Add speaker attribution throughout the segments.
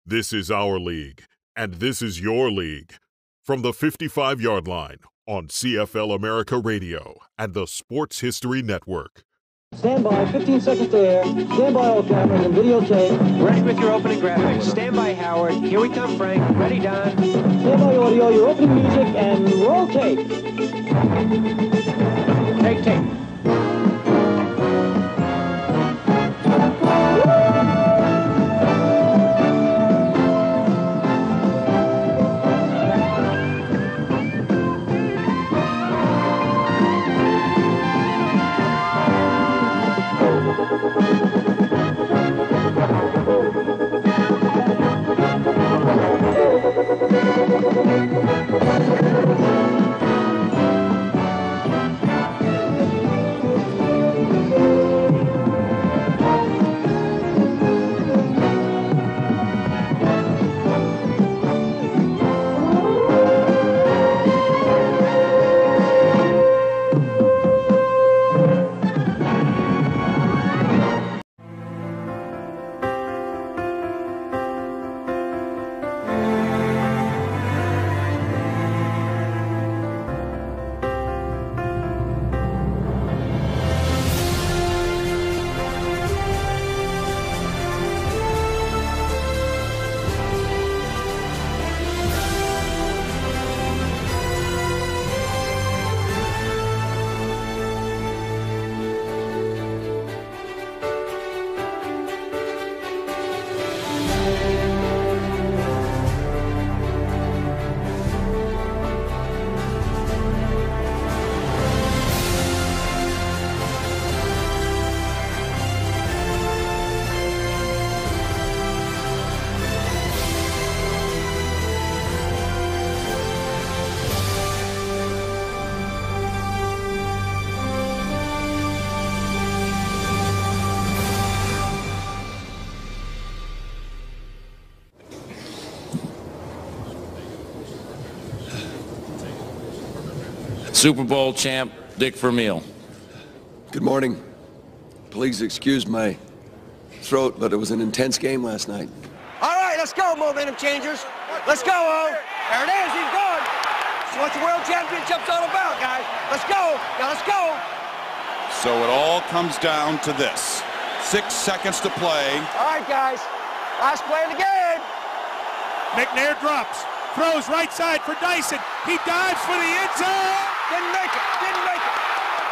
Speaker 1: This is our league, and this is your league. From the 55-yard line on CFL America Radio and the Sports History Network.
Speaker 2: Stand by, 15 seconds to air. Stand by all cameras and videotape.
Speaker 3: Ready with your opening graphics. Stand by, Howard. Here we come, Frank. Ready, Don.
Speaker 2: Stand by audio, your opening music, and roll tape.
Speaker 3: Take tape.
Speaker 4: Super Bowl champ Dick Vermeil.
Speaker 5: Good morning. Please excuse my throat, but it was an intense game last night.
Speaker 6: All right, let's go, momentum changers. Let's go, O. There it is, he's gone. That's what the World Championship's all about, guys. Let's go. Now let's go.
Speaker 7: So it all comes down to this. 6 seconds to play.
Speaker 6: All right, guys. Last play of the game.
Speaker 8: McNair drops. Throws right side for Dyson. He dives for the end zone.
Speaker 6: Didn't make it. Didn't make it.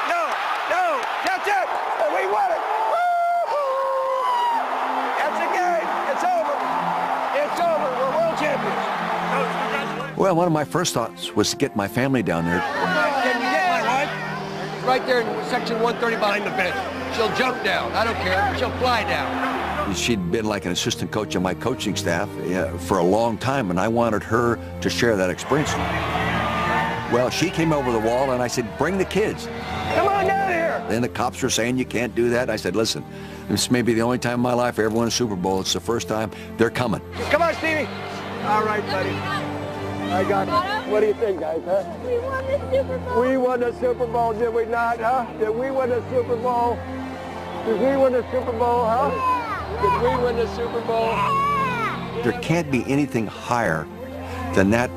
Speaker 6: No. No. That's it. We won it. That's the game. It's over. It's over. We're world champions.
Speaker 5: Well, one of my first thoughts was to get my family down there.
Speaker 6: Can you get my wife? She's right there in section 130 behind the bench. She'll jump down. I don't care. She'll fly down.
Speaker 5: She'd been like an assistant coach on my coaching staff for a long time, and I wanted her to share that experience. Well, she came over the wall, and I said, bring the kids.
Speaker 6: Come on down here.
Speaker 5: Then the cops were saying you can't do that. I said, listen, this may be the only time in my life I ever won a Super Bowl. It's the first time. They're coming.
Speaker 6: Come on, Stevie. All right, buddy. I got it. What do you think, guys, huh?
Speaker 9: We won the Super Bowl.
Speaker 6: We won the Super Bowl, did we not, huh? Did we win the Super Bowl? Did we win the Super Bowl, huh? Did we win the Super Bowl?
Speaker 5: There can't be anything higher than that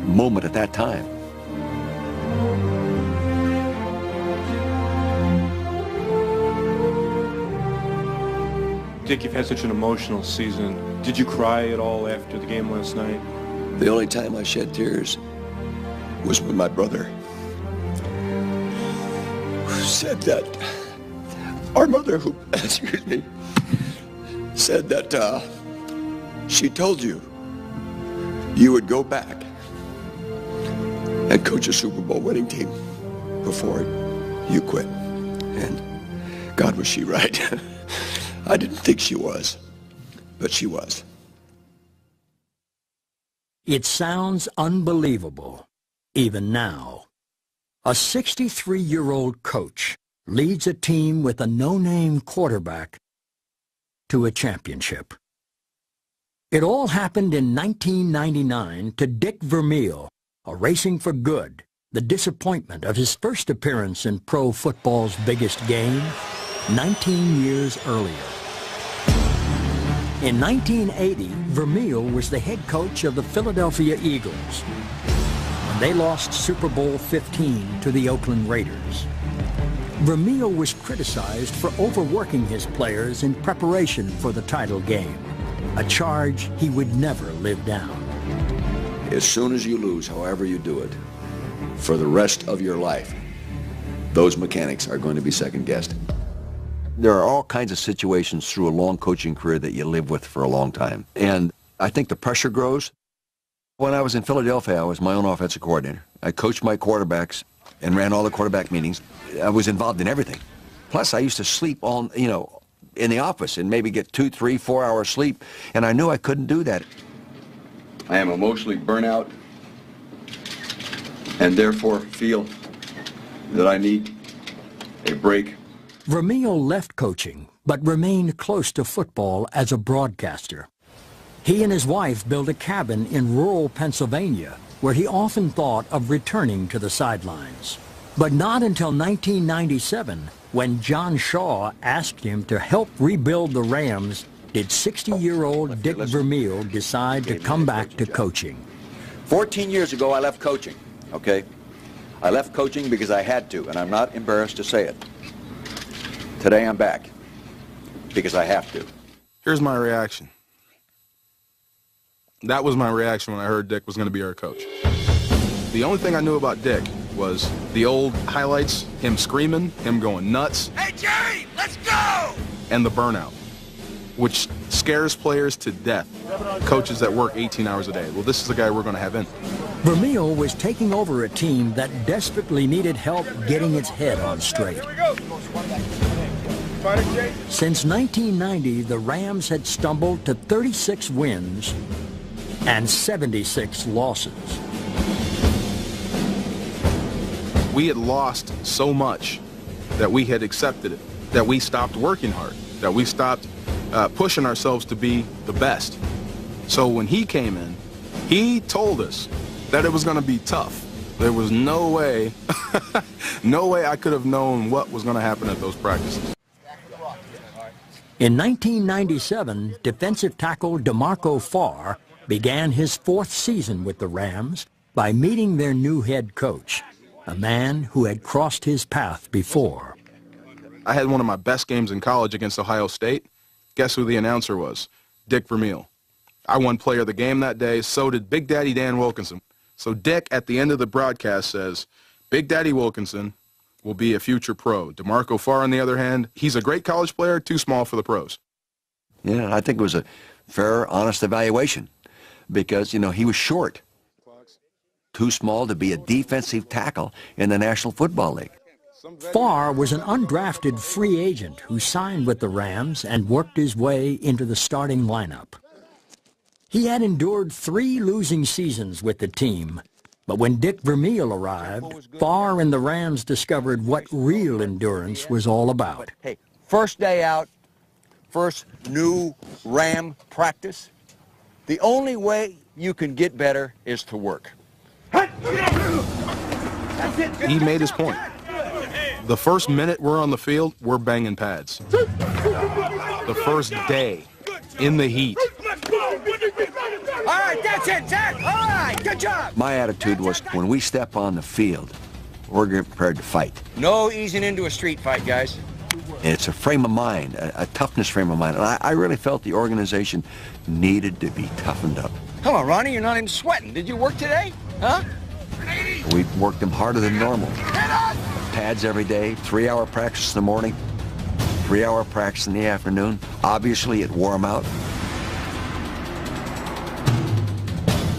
Speaker 5: moment at that time.
Speaker 10: Dick, you've had such an emotional season. Did you cry at all after the game last night?
Speaker 5: The only time I shed tears was with my brother, who said that our mother, who, excuse me, said that she told you you would go back and coach a Super Bowl winning team before you quit. And God, was she right? I didn't think she was, but she was.
Speaker 11: It sounds unbelievable, even now. A 63-year-old coach leads a team with a no-name quarterback to a championship. It all happened in 1999 to Dick Vermeil, a racing for good, the disappointment of his first appearance in pro football's biggest game 19 years earlier. In 1980, Vermeil was the head coach of the Philadelphia Eagles, and they lost Super Bowl XV to the Oakland Raiders. Vermeil was criticized for overworking his players in preparation for the title game, a charge he would never live down.
Speaker 5: As soon as you lose, however you do it, for the rest of your life, those mechanics are going to be second-guessed. There are all kinds of situations through a long coaching career that you live with for a long time. And I think the pressure grows. When I was in Philadelphia, I was my own offensive coordinator. I coached my quarterbacks and ran all the quarterback meetings. I was involved in everything. Plus, I used to sleep all, in the office and maybe get 2, 3, 4 hours sleep. And I knew I couldn't do that. I am emotionally burnt out and therefore feel that I need a break.
Speaker 11: Vermeil left coaching, but remained close to football as a broadcaster. He and his wife built a cabin in rural Pennsylvania, where he often thought of returning to the sidelines. But not until 1997, when John Shaw asked him to help rebuild the Rams, did 60-year-old Dick Vermeil decide to come back to coaching.
Speaker 5: 14 years ago, I left coaching, okay? I left coaching because I had to, and I'm not embarrassed to say it. Today, I'm back because I have to.
Speaker 10: Here's my reaction. That was my reaction when I heard Dick was going to be our coach. The only thing I knew about Dick was the old highlights, him screaming, him going nuts.
Speaker 6: Hey, Jerry, let's go!
Speaker 10: And the burnout, which scares players to death. Coaches that work 18 hours a day. Well, this is the guy we're going to have in.
Speaker 11: Vermeil was taking over a team that desperately needed help getting its head on straight. Since 1990, the Rams had stumbled to 36 wins and 76 losses.
Speaker 10: We had lost so much that we had accepted it, that we stopped working hard, that we stopped pushing ourselves to be the best. So when he came in, he told us that it was going to be tough. There was no way, no way I could have known what was going to happen at those practices.
Speaker 11: In 1997, defensive tackle D'Marco Farr began his 4th season with the Rams by meeting their new head coach, a man who had crossed his path before.
Speaker 10: I had one of my best games in college against Ohio State. Guess who the announcer was? Dick Vermeil. I won player of the game that day, so did Big Daddy Dan Wilkinson. So Dick, at the end of the broadcast, says, Big Daddy Wilkinson will be a future pro. D'Marco Farr, on the other hand, he's a great college player, too small for the pros.
Speaker 5: Yeah, I think it was a fair, honest evaluation because, he was short. Too small to be a defensive tackle in the National Football League.
Speaker 11: Farr was an undrafted free agent who signed with the Rams and worked his way into the starting lineup. He had endured 3 losing seasons with the team, but when Dick Vermeil arrived, Farr and the Rams discovered what real endurance was all about.
Speaker 5: Hey, first day out, first new Ram practice, the only way you can get better is to work.
Speaker 10: He made his point. The first minute we're on the field, we're banging pads. The first day, in the heat.
Speaker 6: All right, that's it, Zach. All right, good job.
Speaker 5: My attitude was when we step on the field, we're prepared to fight.
Speaker 6: No easing into a street fight, guys.
Speaker 5: And it's a frame of mind, a toughness frame of mind. And I really felt the organization needed to be toughened up.
Speaker 6: Come on, Ronnie, you're not even sweating. Did you work today? Huh?
Speaker 5: We worked them harder than normal. Pads every day, 3-hour practice in the morning, 3-hour practice in the afternoon. Obviously, it wore them out.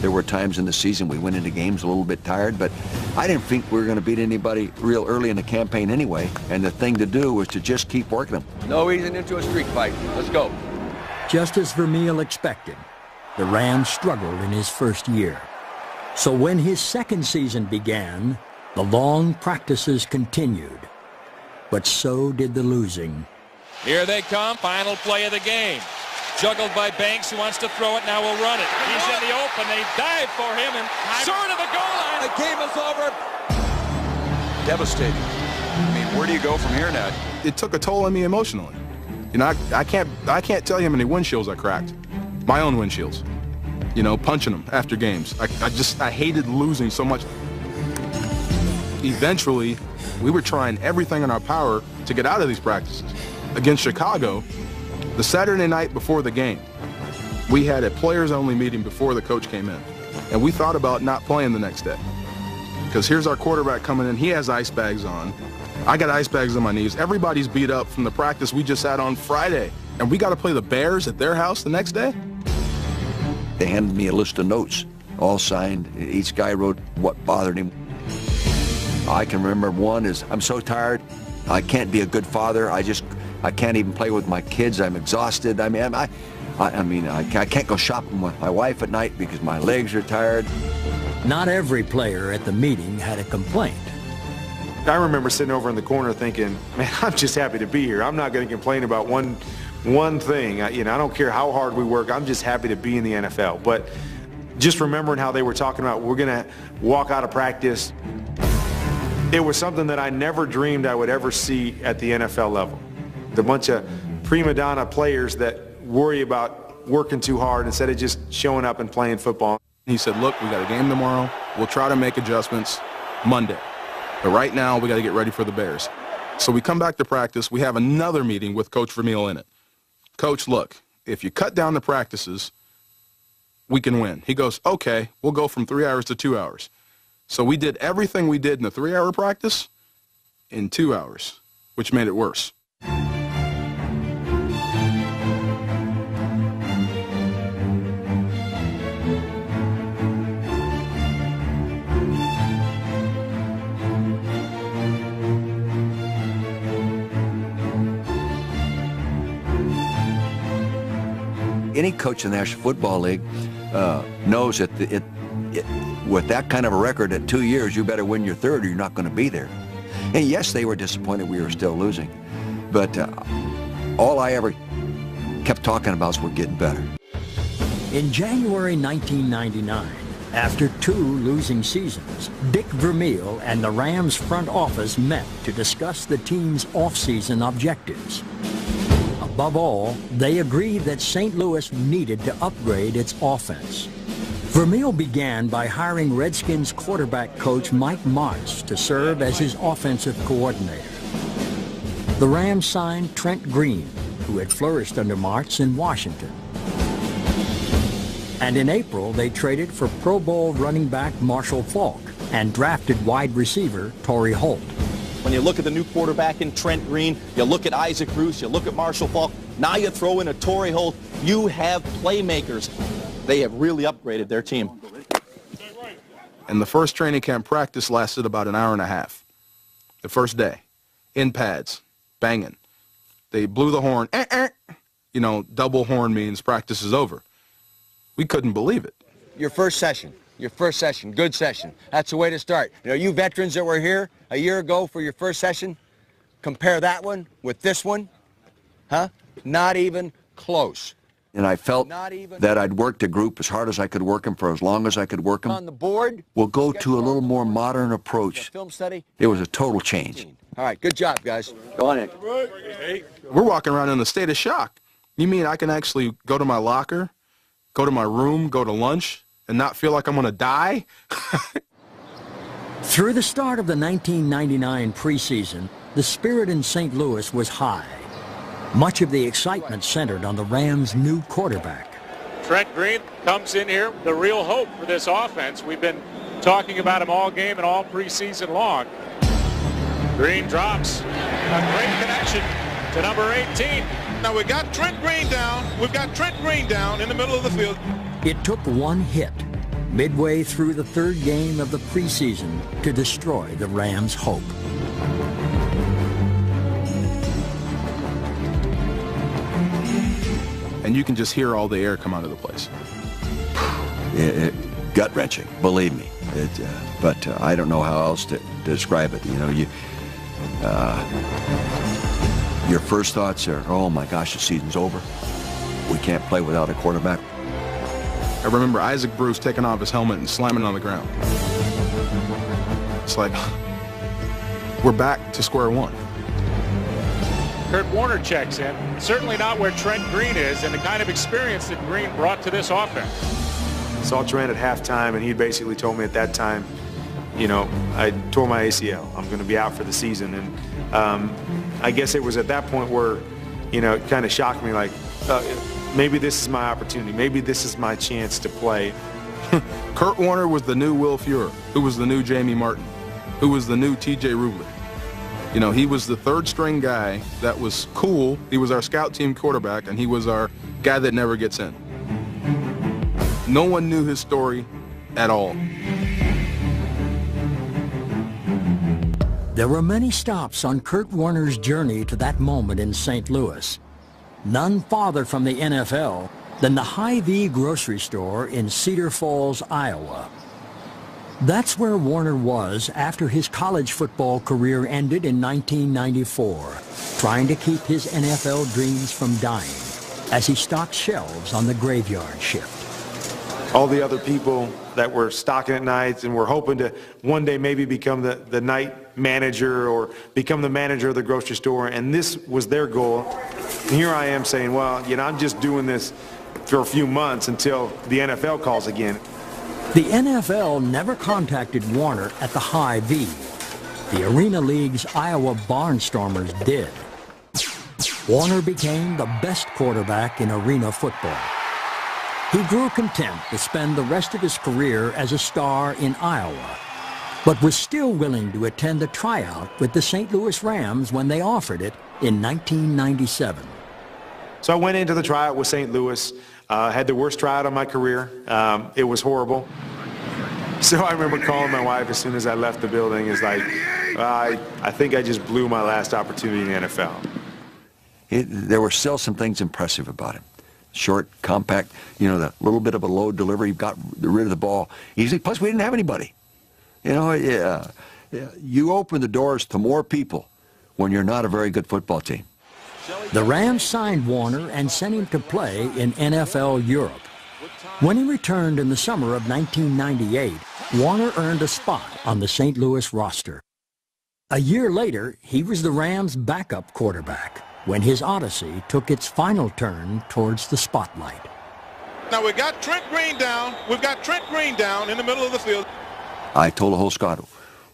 Speaker 5: There were times in the season we went into games a little bit tired, but I didn't think we were going to beat anybody real early in the campaign anyway, and the thing to do was to just keep working them.
Speaker 6: No easing into a street fight. Let's go.
Speaker 11: Just as Vermeil expected, the Rams struggled in his first year. So when his second season began, the long practices continued. But so did the losing.
Speaker 9: Here they come, final play of the game. Juggled by Banks, who wants to throw it, now will run it. He's in the open, they dive for him, and short of the goal line.
Speaker 6: The game is over.
Speaker 7: Devastating. I mean, where do you go from here, Ned?
Speaker 10: It took a toll on me emotionally. You know, I can't tell you how many windshields I cracked. My own windshields. You know, punching them after games. I hated losing so much. Eventually, we were trying everything in our power to get out of these practices. Against Chicago, the Saturday night before the game, we had a players-only meeting before the coach came in. And we thought about not playing the next day. Because here's our quarterback coming in. He has ice bags on. I got ice bags on my knees. Everybody's beat up from the practice we just had on Friday. And we got to play the Bears at their house the next day?
Speaker 5: They handed me a list of notes, all signed. Each guy wrote what bothered him. I can remember one is, I'm so tired, I can't be a good father. I can't even play with my kids. I'm exhausted. I can't go shopping with my wife at night because my legs are tired.
Speaker 11: Not every player at the meeting had a complaint.
Speaker 12: I remember sitting over in the corner thinking, man, I'm just happy to be here. I'm not going to complain about one thing. I don't care how hard we work. I'm just happy to be in the NFL. But just remembering how they were talking about we're going to walk out of practice, it was something that I never dreamed I would ever see at the NFL level. The bunch of prima donna players that worry about working too hard instead of just showing up and playing football.
Speaker 10: He said, look, we got a game tomorrow. We'll try to make adjustments Monday. But right now, we got to get ready for the Bears. So we come back to practice. We have another meeting with Coach Vermeil in it. Coach, look, if you cut down the practices, we can win. He goes, okay, we'll go from 3 hours to 2 hours. So we did everything we did in the 3-hour practice in 2 hours, which made it worse.
Speaker 5: Any coach in the National Football League knows that with that kind of a record at 2 years, you better win your third or you're not going to be there. And yes, they were disappointed we were still losing. But all I ever kept talking about is we're getting better.
Speaker 11: In January 1999, after 2 losing seasons, Dick Vermeil and the Rams front office met to discuss the team's off-season objectives. Above all, they agreed that St. Louis needed to upgrade its offense. Vermeil began by hiring Redskins quarterback coach Mike Martz to serve as his offensive coordinator. The Rams signed Trent Green, who had flourished under Martz in Washington. And in April, they traded for Pro Bowl running back Marshall Faulk and drafted wide receiver Torry Holt.
Speaker 13: When you look at the new quarterback in Trent Green, you look at Isaac Bruce, you look at Marshall Faulk, now you throw in a Torry Holt, you have playmakers. They have really upgraded their team.
Speaker 10: And the first training camp practice lasted about an hour and a half. The first day, in pads, banging. They blew the horn, You know, double horn means practice is over. We couldn't believe it.
Speaker 6: Your first session, good session. That's the way to start. You know, you veterans that were here a year ago for your first session, compare that one with this one, huh? Not even close.
Speaker 5: And I felt that I'd worked a group as hard as I could work them for as long as I could work them.
Speaker 6: On the board,
Speaker 5: we'll go to a little more modern approach.
Speaker 6: Film study.
Speaker 5: It was a total change.
Speaker 6: All right, good job, guys. Go on in.
Speaker 10: We're walking around in a state of shock. You mean I can actually go to my locker, go to my room, go to lunch, and not feel like I'm going to die?
Speaker 11: Through the start of the 1999 preseason, the spirit in St. Louis was high. Much of the excitement centered on the Rams' new quarterback.
Speaker 8: Trent Green comes in here, the real hope for this offense. We've been talking about him all game and all preseason long. Green drops a great connection to number 18.
Speaker 14: Now we got Trent Green down. We've got Trent Green down in the middle of the field.
Speaker 11: It took one hit, midway through the third game of the preseason, to destroy the Rams' hope.
Speaker 10: And you can just hear all the air come out of the place.
Speaker 5: Gut-wrenching, believe me. But I don't know how else to describe it. You know, your first thoughts are, oh my gosh, the season's over. We can't play without a quarterback.
Speaker 10: I remember Isaac Bruce taking off his helmet and slamming it on the ground. It's like, we're back to square one.
Speaker 8: Kurt Warner checks in. Certainly not where Trent Green is and the kind of experience that Green brought to this offense.
Speaker 12: Saw Trent at halftime, and he basically told me at that time, you know, I tore my ACL. I'm going to be out for the season. And I guess it was at that point where, you know, it kind of shocked me, like, maybe this is my opportunity. Maybe this is my chance to play.
Speaker 10: Kurt Warner was the new Will Fuhrer, who was the new Jamie Martin, who was the new T.J. Rubler. You know, he was the third-string guy that was cool. He was our scout team quarterback, and he was our guy that never gets in. No one knew his story at all.
Speaker 11: There were many stops on Kurt Warner's journey to that moment in St. Louis. None farther from the NFL than the Hy-Vee grocery store in Cedar Falls, Iowa. That's where Warner was after his college football career ended in 1994, trying to keep his NFL dreams from dying as he stocked shelves on the graveyard shift.
Speaker 12: All the other people that were stocking at nights and were hoping to one day maybe become the night manager or become the manager of the grocery store, and this was their goal. And here I am saying, well, you know, I'm just doing this for a few months until the NFL calls again.
Speaker 11: The NFL never contacted Warner at the Hy-Vee. The Arena League's Iowa Barnstormers did. Warner became the best quarterback in arena football. He grew content to spend the rest of his career as a star in Iowa, but was still willing to attend the tryout with the St. Louis Rams when they offered it in 1997.
Speaker 12: So I went into the tryout with St. Louis, had the worst tryout of my career. It was horrible. So I remember calling my wife as soon as I left the building. It's like, I think I just blew my last opportunity in the NFL.
Speaker 6: There were still some things impressive about him. Short, compact, you know, that little bit of a low delivery, got rid of the ball easily. Plus, we didn't have anybody. You know, you open the doors to more people when you're not a very good football team.
Speaker 11: The Rams signed Warner and sent him to play in NFL Europe. When he returned in the summer of 1998, Warner earned a spot on the St. Louis roster. A year later, he was the Rams' backup quarterback when his odyssey took its final turn towards the spotlight.
Speaker 14: Now we've got Trent Green down. We've got Trent Green down in the middle of the field.
Speaker 6: I told the whole squad,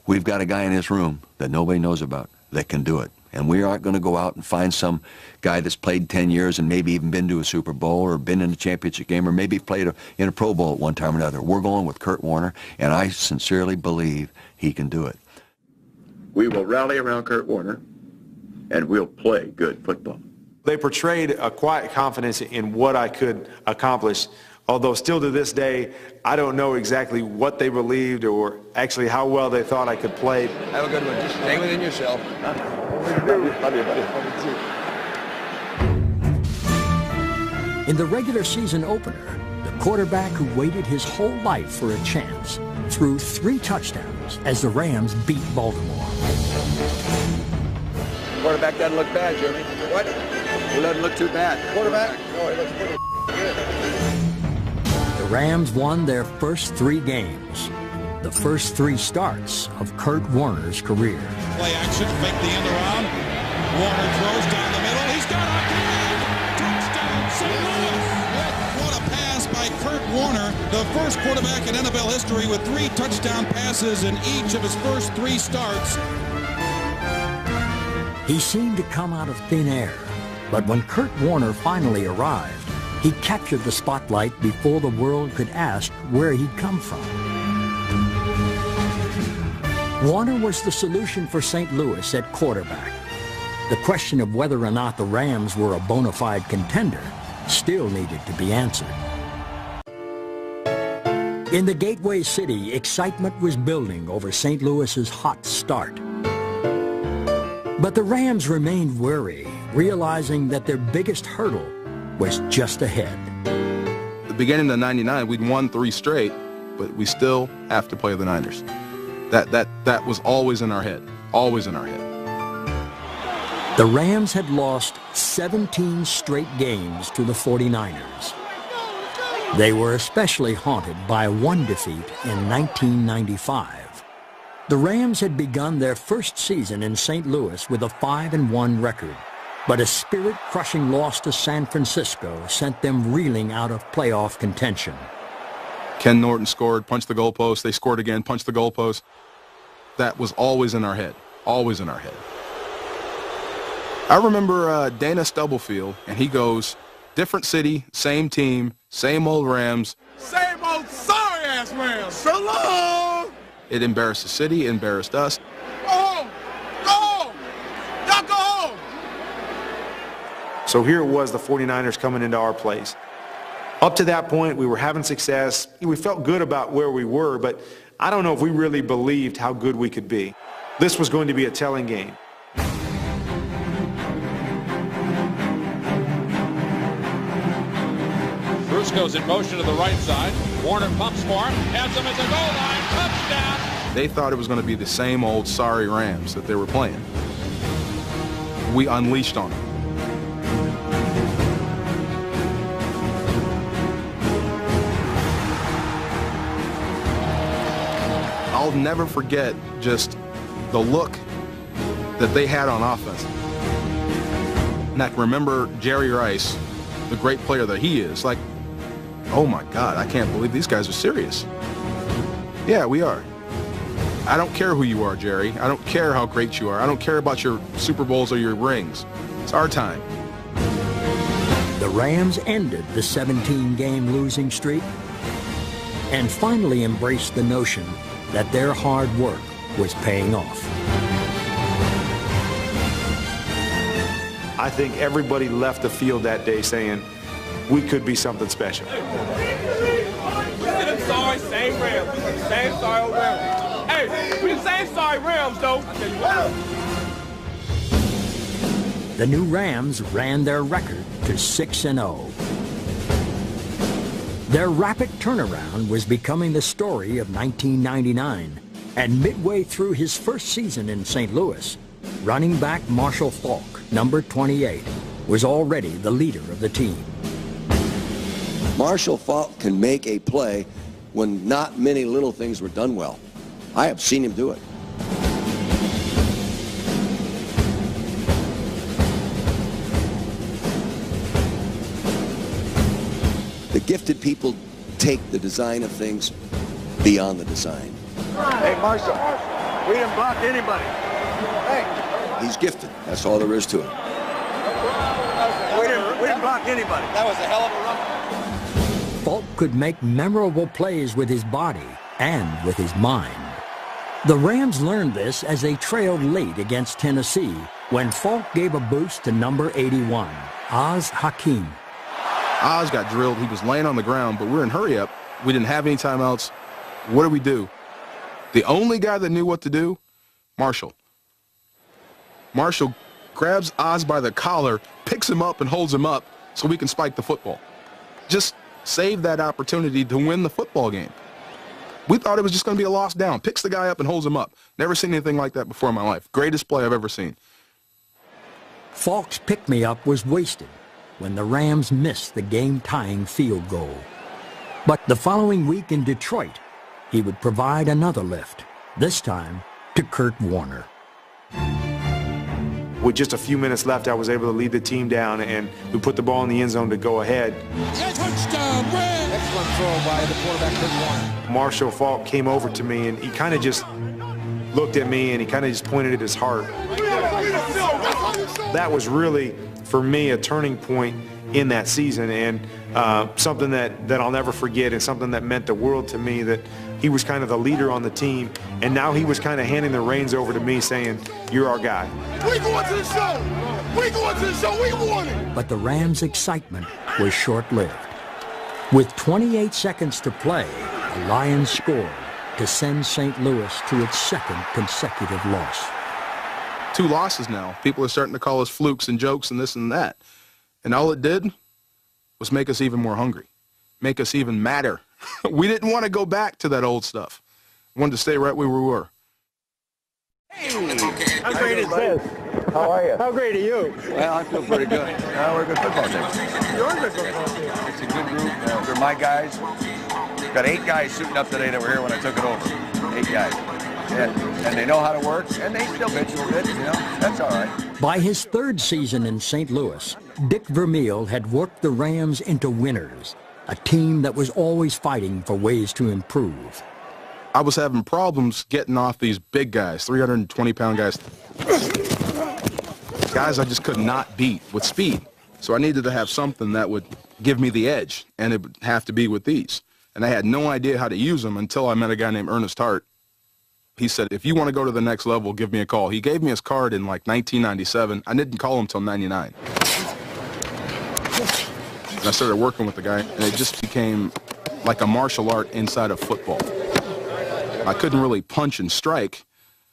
Speaker 6: we've got a guy in this room that nobody knows about that can do it. And we aren't going to go out and find some guy that's played 10 years and maybe even been to a Super Bowl or been in a championship game or maybe played in a Pro Bowl at one time or another. We're going with Kurt Warner, and I sincerely believe he can do it.
Speaker 5: We will rally around Kurt Warner, and we'll play good football.
Speaker 12: They portrayed a quiet confidence in what I could accomplish, although still to this day, I don't know exactly what they believed or actually how well they thought I could play.
Speaker 6: Have a good one. Just stay within yourself.
Speaker 11: In the regular season opener, the quarterback who waited his whole life for a chance threw 3 touchdowns as the Rams beat Baltimore.
Speaker 6: Quarterback doesn't look bad, Jeremy. What? He doesn't look too bad. Quarterback? No, he looks pretty good.
Speaker 11: The Rams won their first 3 games, the first 3 starts of Kurt Warner's career.
Speaker 15: Play action, fake the end around. Warner throws down the middle. He's got a touchdown, St. Louis. What a pass by Kurt Warner, the first quarterback in NFL history with 3 touchdown passes in each of his first 3 starts.
Speaker 11: He seemed to come out of thin air, but when Kurt Warner finally arrived, he captured the spotlight before the world could ask where he'd come from. Warner was the solution for St. Louis at quarterback. The question of whether or not the Rams were a bona fide contender still needed to be answered. In the Gateway City, excitement was building over St. Louis's hot start. But the Rams remained wary, realizing that their biggest hurdle was just ahead.
Speaker 10: At the beginning of '99, we'd won 3 straight, but we still have to play the Niners. That was always in our head, always in our head.
Speaker 11: The Rams had lost 17 straight games to the 49ers. They were especially haunted by one defeat in 1995. The Rams had begun their first season in St. Louis with a 5-1 record, But a spirit-crushing loss to San Francisco sent them reeling out of playoff contention.
Speaker 10: Ken Norton scored, punched the goalpost. They scored again, punched the goalpost. That was always in our head, always in our head. I remember Dana Stubblefield, and he goes, different city, same team, same old Rams.
Speaker 14: Same old sorry-ass Rams. So long.
Speaker 10: It embarrassed the city, it embarrassed us.
Speaker 14: Go home. Go home. Y'all go home.
Speaker 12: So here it was, the 49ers coming into our place. Up to that point, we were having success. We felt good about where we were, but I don't know if we really believed how good we could be. This was going to be a telling game.
Speaker 9: Bruce goes in motion to the right side. Warner pumps for him, has him at the goal line, touchdown.
Speaker 10: They thought it was going to be the same old sorry Rams that they were playing. We unleashed on them. I'll never forget just the look that they had on offense. And I can remember Jerry Rice, the great player that he is, like, oh my God, I can't believe these guys are serious. Yeah, we are. I don't care who you are, Jerry. I don't care how great you are. I don't care about your Super Bowls or your rings. It's our time.
Speaker 11: The Rams ended the 17-game losing streak and finally embraced the notion that their hard work was paying off.
Speaker 12: I think everybody left the field that day saying, we could be something special.
Speaker 14: I'm sorry, same Rams. Same sorry old Rams. Hey, we the same sorry Rams, though. I tell you what.
Speaker 11: The new Rams ran their record to 6-0. Their rapid turnaround was becoming the story of 1999, and midway through his first season in St. Louis, running back Marshall Faulk, number 28, was already the leader of the team.
Speaker 5: Marshall Faulk can make a play when not many little things were done well. I have seen him do it. The gifted people take the design of things beyond the design.
Speaker 6: Hey, Marshall, we didn't block anybody. Hey.
Speaker 5: He's gifted. That's all there is to him.
Speaker 6: We didn't block anybody. That was a hell of a run.
Speaker 11: Faulk could make memorable plays with his body and with his mind. The Rams learned this as they trailed late against Tennessee when Faulk gave a boost to number 81, Oz Hakeem.
Speaker 10: Oz got drilled. He was laying on the ground, but we're in hurry up. We didn't have any timeouts. What do we do? The only guy that knew what to do, Marshall. Marshall grabs Oz by the collar, picks him up and holds him up so we can spike the football. Just save that opportunity to win the football game. We thought it was just going to be a lost down. Picks the guy up and holds him up. Never seen anything like that before in my life. Greatest play I've ever seen.
Speaker 11: Faulk's pick-me-up was wasted when the Rams missed the game-tying field goal. But the following week in Detroit, he would provide another lift, this time to Kurt Warner.
Speaker 12: With just a few minutes left, I was able to lead the team down, and we put the ball in the end zone to go ahead.
Speaker 15: Touchdown, Rams!
Speaker 3: Excellent throw by the quarterback, Kurt Warner.
Speaker 12: Marshall Faulk came over to me, and he kind of just looked at me, and he kind of just pointed at his heart. That was really, for me, a turning point in that season, and something that I'll never forget, and something that meant the world to me, that he was kind of the leader on the team, and now he was kind of handing the reins over to me, saying, you're our guy.
Speaker 14: We going to the show. We going to the show. We won it.
Speaker 11: But the Rams' excitement was short-lived. With 28 seconds to play, the Lions scored to send St. Louis to its second consecutive loss.
Speaker 10: 2 losses now. People are starting to call us flukes and jokes and this and that. And all it did was make us even more hungry, make us even madder. We didn't want to go back to that old stuff. We wanted to stay right where we were.
Speaker 6: Hey, how great is this? How are you? How great are you? Well, I feel pretty good. We're a good football team.
Speaker 14: You're a good football team.
Speaker 6: It's a good group. They're my guys. Got 8 guys shooting up today that were here when I took it over. 8 guys. and they know how to work, and they still bitch a little bit, you know. That's all right.
Speaker 11: By his third season in St. Louis, Dick Vermeil had worked the Rams into winners, a team that was always fighting for ways to improve.
Speaker 10: I was having problems getting off these big guys, 320-pound guys. Guys I just could not beat with speed. So I needed to have something that would give me the edge, and it would have to be with these. And I had no idea how to use them until I met a guy named Ernest Hart. He said, if you want to go to the next level, give me a call. He gave me his card in like 1997. I didn't call him until 99. And I started working with the guy, and it just became like a martial art inside of football. I couldn't really punch and strike,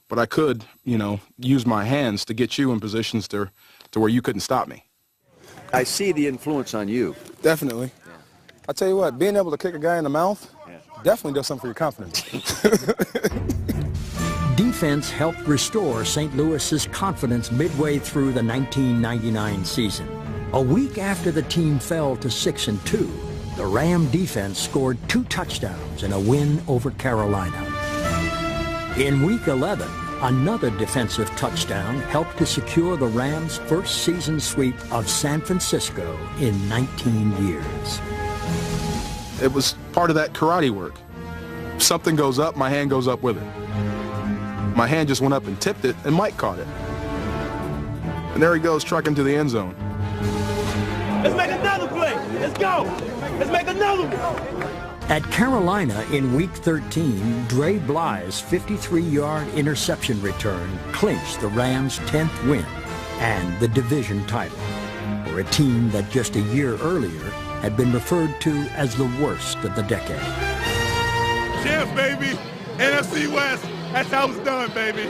Speaker 10: but I could, you know, use my hands to get you in positions to where you couldn't stop me.
Speaker 6: I see the influence on you.
Speaker 10: Definitely. Yeah. I tell you what, being able to kick a guy in the mouth definitely does something for your confidence.
Speaker 11: Defense helped restore St. Louis's confidence midway through the 1999 season. A week after the team fell to 6-2, the Ram defense scored 2 touchdowns in a win over Carolina. In Week 11, another defensive touchdown helped to secure the Rams' first season sweep of San Francisco in 19 years.
Speaker 10: It was part of that karate work. If something goes up, my hand goes up with it. My hand just went up and tipped it, and Mike caught it. And there he goes, trucking to the end zone.
Speaker 14: Let's make another play. Let's go. Let's make another one.
Speaker 11: At Carolina in Week 13, Dre Bly's 53-yard interception return clinched the Rams' 10th win and the division title for a team that just a year earlier had been referred to as the worst of the decade.
Speaker 14: Champs, baby. NFC West. That's how it's done, baby.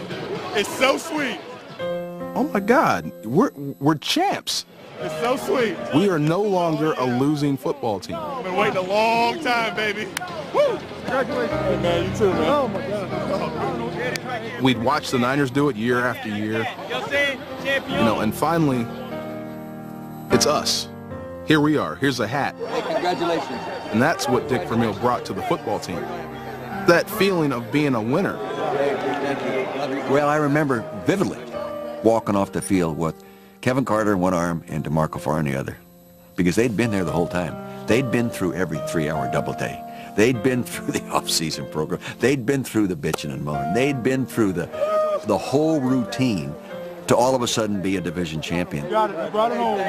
Speaker 14: It's so sweet.
Speaker 10: Oh, my God. We're champs.
Speaker 14: It's so sweet.
Speaker 10: We are no longer a losing football team.
Speaker 14: Been waiting a long time, baby. Woo! Congratulations. Hey, man, you too, man. Oh, my God.
Speaker 10: We'd watch the Niners do it year after year. You know, and finally, it's us. Here we are. Here's a hat.
Speaker 6: Hey, congratulations.
Speaker 10: And that's what Dick Vermeil brought to the football team. That feeling of being a winner.
Speaker 6: Well, I remember vividly walking off the field with Kevin Carter in one arm and D'Marco Farr in the other, because they'd been there the whole time. They'd been through every 3-hour doubleday. They'd been through the off-season program. They'd been through the bitching and moaning. They'd been through the whole routine to all of a sudden be a division champion.
Speaker 14: You got it. You brought it home.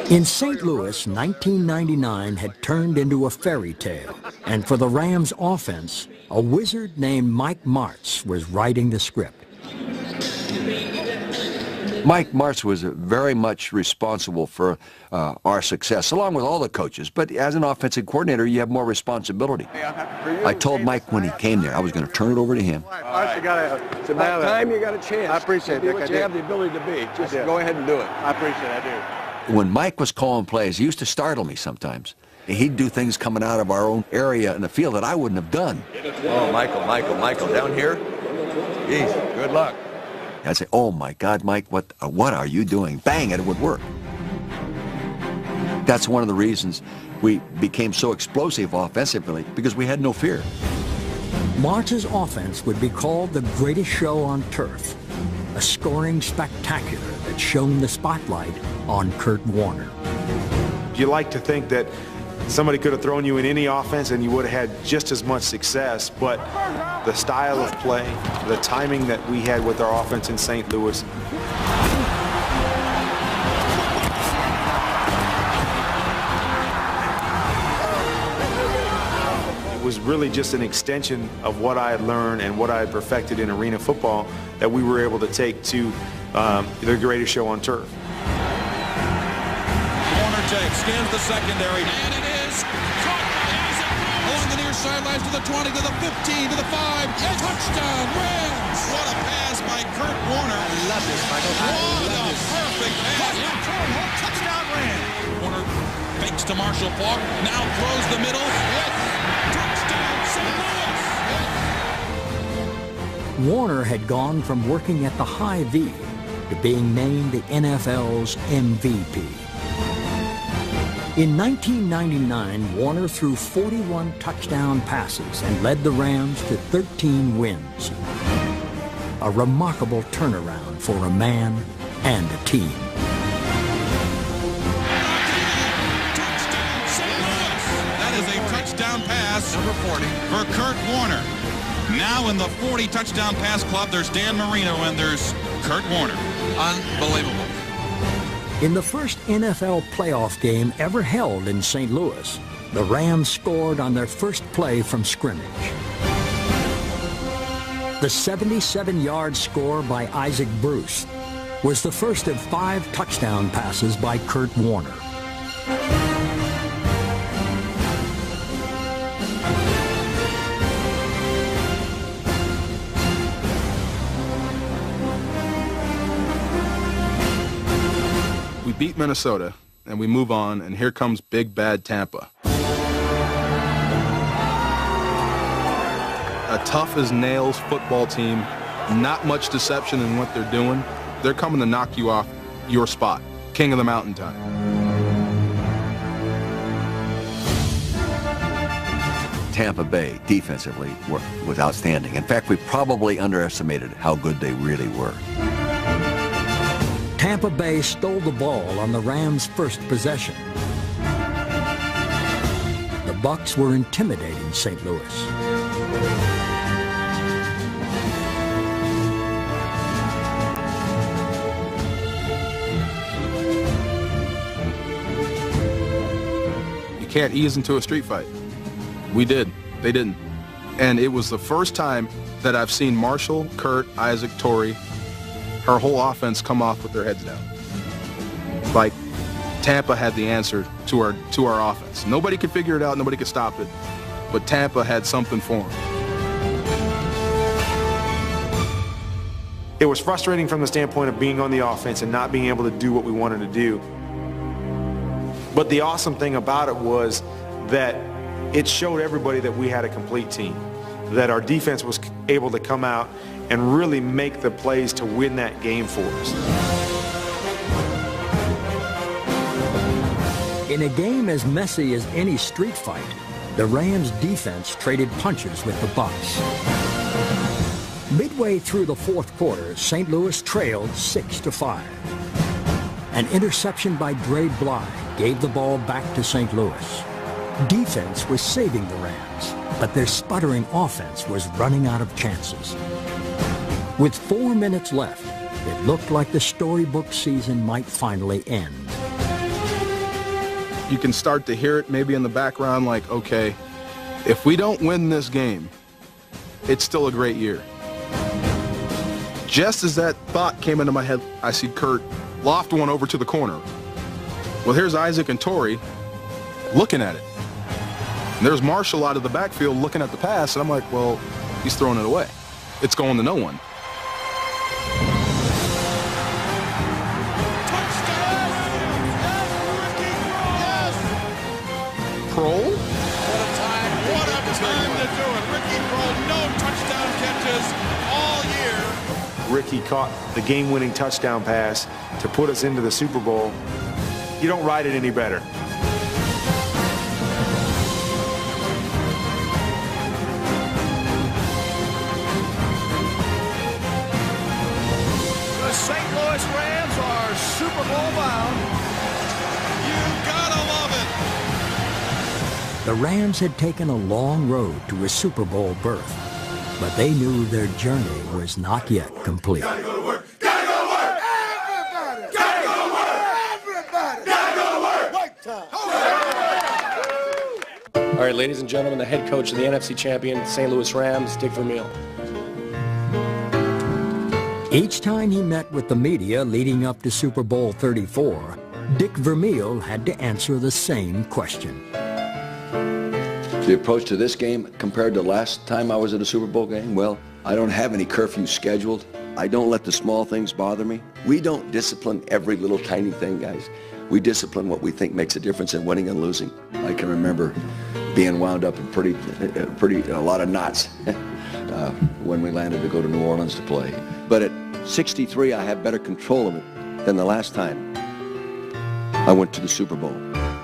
Speaker 11: In St. Louis, 1999 had turned into a fairy tale, and for the Rams offense, a wizard named Mike Martz was writing the script.
Speaker 6: Mike Martz was very much responsible for our success, along with all the coaches. But as an offensive coordinator, you have more responsibility. I told Mike when he came there, I was going to turn it over to him.
Speaker 5: It's about time you got a chance.
Speaker 6: I appreciate
Speaker 5: it, Dick. What you have the ability to be. Just go ahead and do it.
Speaker 14: I appreciate it. I do.
Speaker 6: When Mike was calling plays, he used to startle me sometimes. He'd do things coming out of our own area in the field that I wouldn't have done.
Speaker 5: Oh, Michael, down here? Geez, good luck.
Speaker 6: I'd say, oh, my God, Mike, what are you doing? Bang, and it would work. That's one of the reasons we became so explosive offensively, because we had no fear.
Speaker 11: Martz's offense would be called the greatest show on turf, a scoring spectacular that shone the spotlight on Kurt Warner.
Speaker 12: You like to think that somebody could have thrown you in any offense and you would have had just as much success, but the style of play, the timing that we had with our offense in St. Louis, it was really just an extension of what I had learned and what I had perfected in arena football that we were able to take to the greatest show on turf.
Speaker 15: Warner takes, scans the secondary, and it is caught by Isaac along the near sidelines to the 20, to the 15, to the 5, touchdown, Rams! What a pass by Kurt Warner. I love this, Michael. What a perfect pass. Torry Holt, touchdown, Rams! Warner fakes to Marshall Faulk, now throws the middle. Touchdown, St. Louis!
Speaker 11: Warner had gone from working at the high V to being named the NFL's MVP. In 1999, Warner threw 41 touchdown passes and led the Rams to 13 wins. A remarkable turnaround for a man and a team.
Speaker 15: That is a touchdown pass, number 40, for Kurt Warner. Now in the 40 touchdown pass club, there's Dan Marino and there's Kurt Warner. Unbelievable.
Speaker 11: In the first NFL playoff game ever held in St. Louis, the Rams scored on their first play from scrimmage. The 77-yard score by Isaac Bruce was the first of 5 touchdown passes by Kurt Warner.
Speaker 10: We beat Minnesota, and we move on, and here comes big bad Tampa. A tough-as-nails football team, not much deception in what they're doing. They're coming to knock you off your spot. King of the Mountain time.
Speaker 6: Tampa Bay, defensively, was outstanding. In fact, we probably underestimated how good they really were.
Speaker 11: Tampa Bay stole the ball on the Rams' first possession. The Bucs were intimidating St. Louis.
Speaker 10: You can't ease into a street fight. We did. They didn't. And it was the first time that I've seen Marshall, Kurt, Isaac, Torry, our whole offense come off with their heads down. Like Tampa had the answer to our offense. Nobody could figure it out. Nobody could stop it. But Tampa had something for them.
Speaker 12: It was frustrating from the standpoint of being on the offense and not being able to do what we wanted to do. But the awesome thing about it was that it showed everybody that we had a complete team, that our defense was able to come out and really make the plays to win that game for us.
Speaker 11: In a game as messy as any street fight, the Rams' defense traded punches with the Bucs. Midway through the fourth quarter, St. Louis trailed 6-5. An interception by Dre Bly gave the ball back to St. Louis. Defense was saving the Rams, but their sputtering offense was running out of chances. With 4 minutes left, it looked like the storybook season might finally end.
Speaker 10: You can start to hear it maybe in the background like, okay, if we don't win this game, it's still a great year. Just as that thought came into my head, I see Kurt loft one over to the corner. Well, here's Isaac and Torry looking at it. And there's Marshall out of the backfield looking at the pass, and I'm like, well, he's throwing it away. It's going to no one. Kroll?
Speaker 15: What a time to do it. Ricky Kroll, no touchdown catches all year.
Speaker 12: Ricky caught the game-winning touchdown pass to put us into the Super Bowl. You don't write it any better.
Speaker 15: The St. Louis Rams are Super Bowl bound. You gotta love it.
Speaker 11: The Rams had taken a long road to a Super Bowl berth, but they knew their journey was not yet complete.
Speaker 14: Gotta go to work. Gotta go to work. Everybody. Gotta go to work. Everybody. Gotta go to work. Work time.
Speaker 16: All right, ladies and gentlemen, the head coach of the NFC champion St. Louis Rams, Dick Vermeil.
Speaker 11: Each time he met with the media leading up to Super Bowl XXXIV, Dick Vermeil had to answer the same question.
Speaker 5: The approach to this game compared to last time I was at a Super Bowl game, well, I don't have any curfews scheduled. I don't let the small things bother me. We don't discipline every little tiny thing, guys. We discipline what we think makes a difference in winning and losing. I can remember being wound up in a lot of knots when we landed to go to New Orleans to play. But 63, I have better control of it than the last time I went to the Super Bowl.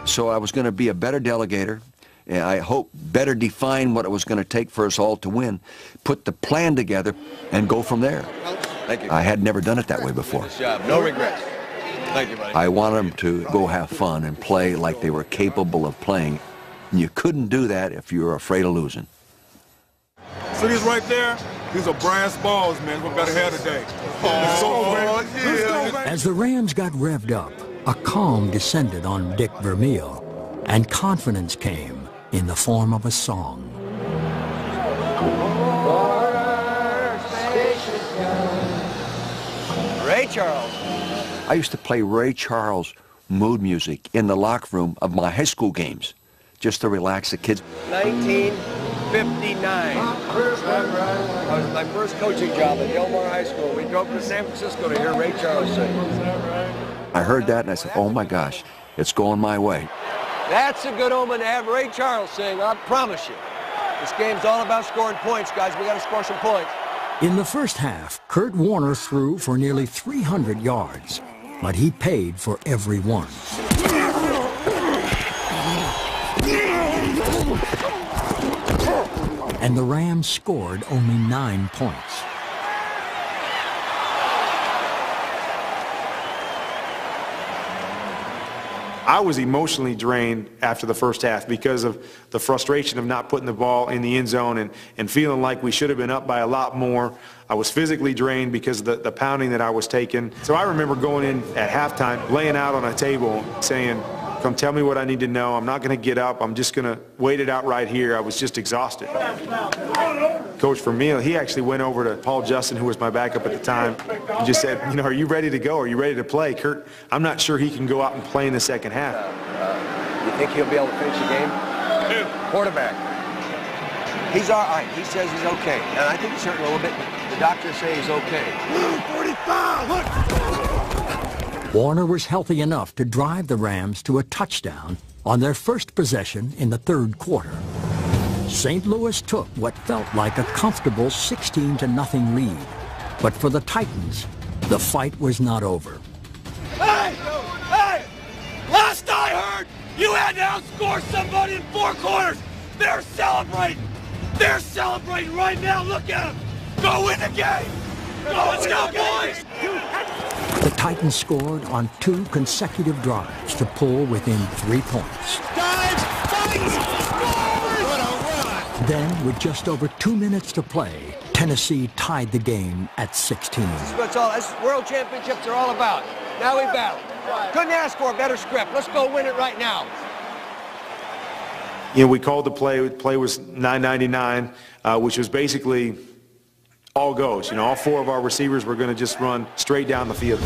Speaker 6: So I was going to be a better delegator, and I hope better define what it was going to take for us all to win, put the plan together, and go from there.
Speaker 5: Thank you.
Speaker 6: I had never done it that way before.
Speaker 5: Good job. No regrets. Thank you, buddy.
Speaker 6: I wanted them to go have fun and play like they were capable of playing. And you couldn't do that if you were afraid of losing.
Speaker 14: See these right there? These are brass balls, man. We've got to have today.
Speaker 11: As the Rams got revved up, a calm descended on Dick Vermeil, and confidence came in the form of a song.
Speaker 6: Ray Charles. I used to play Ray Charles mood music in the locker room of my high school games, just to relax the kids. 1959. That was my first coaching job at Delmar High School. We drove to San Francisco to hear Ray Charles sing. I heard that and I said, oh my gosh, it's going my way. That's a good omen to have Ray Charles sing, I promise you. This game's all about scoring points, guys. We got to score some points.
Speaker 11: In the first half, Kurt Warner threw for nearly 300 yards, but he paid for every one. And the Rams scored only 9 points.
Speaker 12: I was emotionally drained after the first half because of the frustration of not putting the ball in the end zone and feeling like we should have been up by a lot more. I was physically drained because of the pounding that I was taking. So I remember going in at halftime, laying out on a table, saying, come tell me what I need to know. I'm not going to get up. I'm just going to wait it out right here. I was just exhausted. Coach Vermeil, he actually went over to Paul Justin, who was my backup at the time, and just said, you know, are you ready to go? Are you ready to play? Kurt, I'm not sure he can go out and play in the second half.
Speaker 6: You think he'll be able to finish the game? Quarterback. He's all right. He says he's okay. And I think he's hurting a little bit. The doctors say he's okay. 45, look!
Speaker 11: Warner was healthy enough to drive the Rams to a touchdown on their first possession in the third quarter. St. Louis took what felt like a comfortable 16-0 lead. But for the Titans, the fight was not over.
Speaker 17: Hey! Hey! Last I heard, you had to outscore somebody in 4 quarters. They're celebrating. They're celebrating right now. Look at them. Go win the game. Let's go, boys.
Speaker 11: The Titans scored on 2 consecutive drives to pull within 3 points.
Speaker 17: Dives, fights, scores! What a run!
Speaker 11: Then, with just over 2 minutes to play, Tennessee tied the game at 16.
Speaker 6: This is what World Championships are all about. Now we battle. Couldn't ask for a better script. Let's go win it right now.
Speaker 12: You know, we called the play. The play was 9.99, which was basically all goes. You know, all 4 of our receivers were going to just run straight down the field.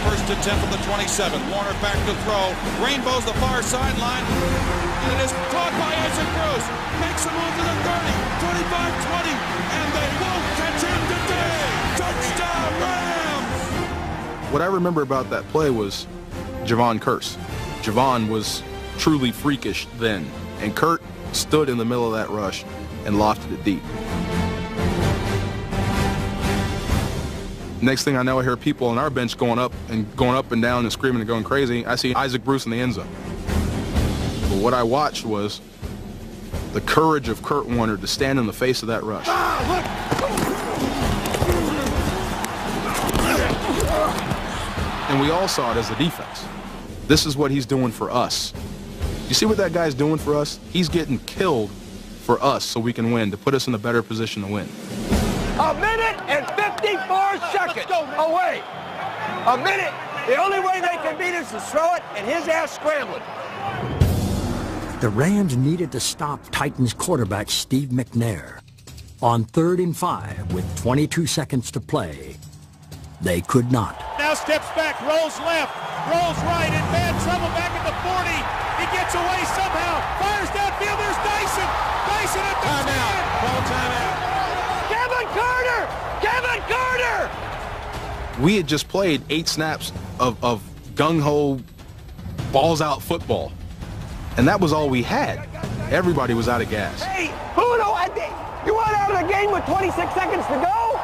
Speaker 15: First attempt from the 27. Warner back to throw. Rainbows the far sideline. And it is caught by Isaac Bruce. Makes a move to the 30, 25-20, and they won't catch him today. Touchdown, Rams!
Speaker 10: What I remember about that play was Javon Curse. Javon was truly freakish then, and Kurt stood in the middle of that rush and lofted it deep. Next thing I know, I hear people on our bench going up and down and screaming and going crazy. I see Isaac Bruce in the end zone. But what I watched was the courage of Kurt Warner to stand in the face of that rush. And we all saw it as the defense. This is what he's doing for us. You see what that guy's doing for us? He's getting killed for us so we can win, to put us in a better position to win.
Speaker 6: 1 minute and 54 seconds away. A minute. The only way they can beat us is throw it and his ass scrambling.
Speaker 11: The Rams needed to stop Titans quarterback Steve McNair. On 3rd and 5 with 22 seconds to play, they could not.
Speaker 8: Now steps back, rolls left, rolls right, in bad trouble back at the 40. He gets away somehow, fires downfield, there's Dyson. Dyson at the 10. Ball timeout. Kevin Carter! Kevin Carter!
Speaker 10: We had just played 8 snaps of gung-ho, balls-out football. And that was all we had. Everybody was out of gas.
Speaker 6: Hey, who do I think?
Speaker 17: You went out of the game with 26 seconds to go.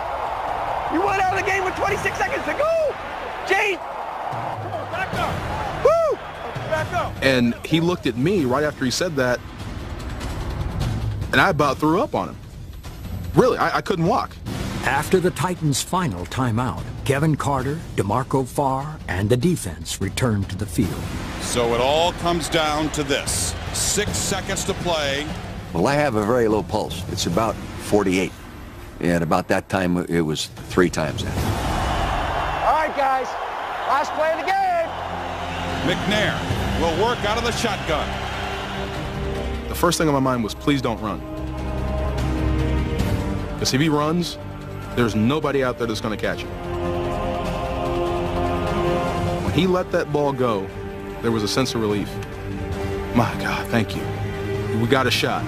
Speaker 17: You went out of the game with 26 seconds to go. Gene. Come on, back up. Woo! Back up.
Speaker 10: And he looked at me right after he said that, and I about threw up on him. Really, I couldn't walk.
Speaker 11: After the Titans' final timeout, Kevin Carter, D'Marco Farr, and the defense returned to the field.
Speaker 7: So it all comes down to this. 6 seconds to play.
Speaker 5: Well, I have a very low pulse. It's about 48. And about that time, it was 3 times that.
Speaker 17: All right, guys. Last play of the game.
Speaker 7: McNair will work out of the shotgun.
Speaker 10: The first thing on my mind was, please don't run. Because if he runs, there's nobody out there that's going to catch him. When he let that ball go, there was a sense of relief. My God, thank you. We got a shot.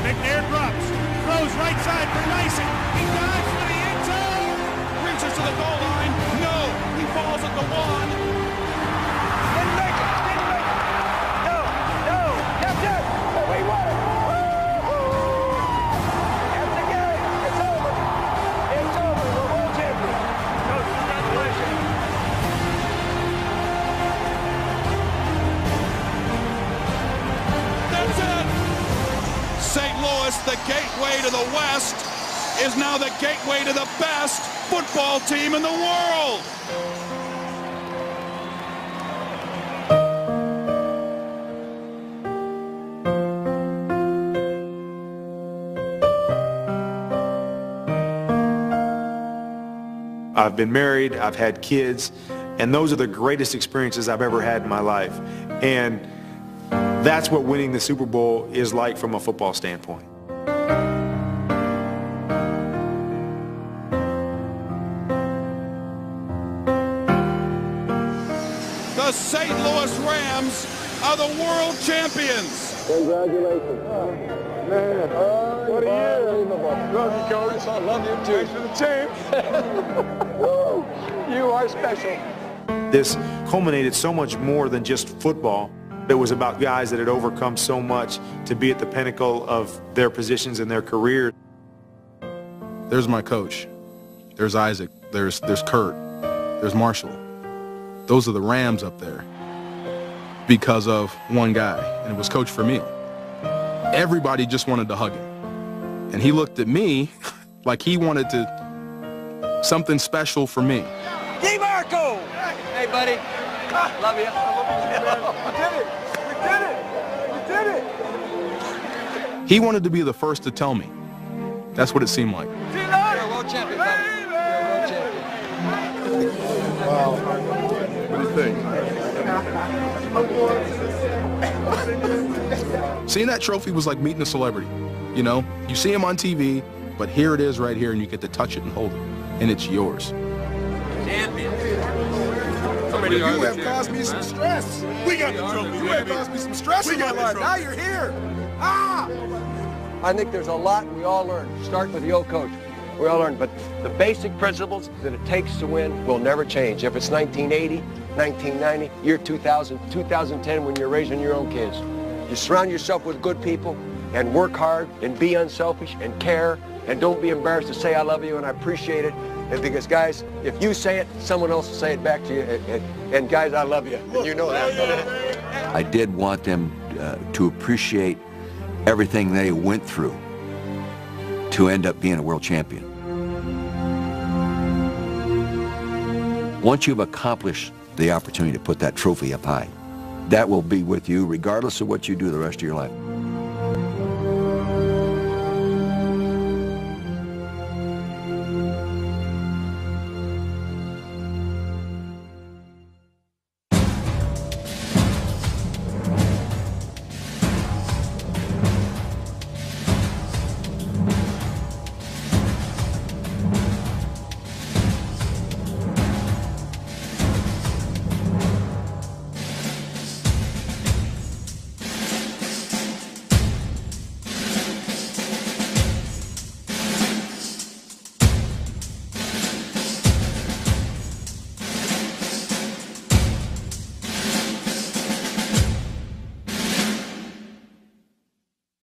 Speaker 14: McNair drops. Throws right side for Nyson. He dives for the end zone.
Speaker 15: Reaches to the goal line. No. He falls at the 1.
Speaker 17: Didn't make it. Didn't make it. No. No. Captain. We won it. That's the game. It's over. It's over. We're world champions. Coach, congratulations.
Speaker 15: That's it.
Speaker 7: St. Louis, the gateway to the West, is now the gateway to the best football team in the world.
Speaker 12: I've been married, I've had kids, and those are the greatest experiences I've ever had in my life. And that's what winning the Super Bowl is like from a football standpoint.
Speaker 7: The St. Louis Rams are the world champions.
Speaker 17: Congratulations. Man, what a year. Love you, Coach. I love you, too. Thanks for the team. You are special.
Speaker 12: This culminated so much more than just football. It was about guys that had overcome so much to be at the pinnacle of their positions in their career.
Speaker 10: There's my coach. There's Isaac. There's Kurt. There's Marshall. Those are the Rams up there because of one guy, and it was Coach Vermeil. Everybody just wanted to hug him. And he looked at me like he wanted to something special for me.
Speaker 17: D'Marco! Hey, buddy. Love you. We did it. We did it. We did it.
Speaker 10: He wanted to be the first to tell me. That's what it seemed like.
Speaker 17: You're a world champion, buddy. You're a world champion.
Speaker 14: Wow. What do you think?
Speaker 10: Seeing that trophy was like meeting a celebrity. You know, you see him on TV, but here it is right here, and you get to touch it and hold it, and it's yours.
Speaker 17: Champion.
Speaker 14: You have caused me some stress. We got the trophy. You have caused me some stress in my life. Now you're here. Ah!
Speaker 6: I think there's a lot we all learn. Start with the old coach. We all learn, but the basic principles that it takes to win will never change. If it's 1980, 1990, year 2000, 2010, when you're raising your own kids. You surround yourself with good people and work hard and be unselfish and care and don't be embarrassed to say I love you and I appreciate it. And because, guys, if you say it, someone else will say it back to you. And guys, I love you. And you know that.
Speaker 5: I did want them to appreciate everything they went through to end up being a world champion. Once you've accomplished the opportunity to put that trophy up high, that will be with you regardless of what you do the rest of your life.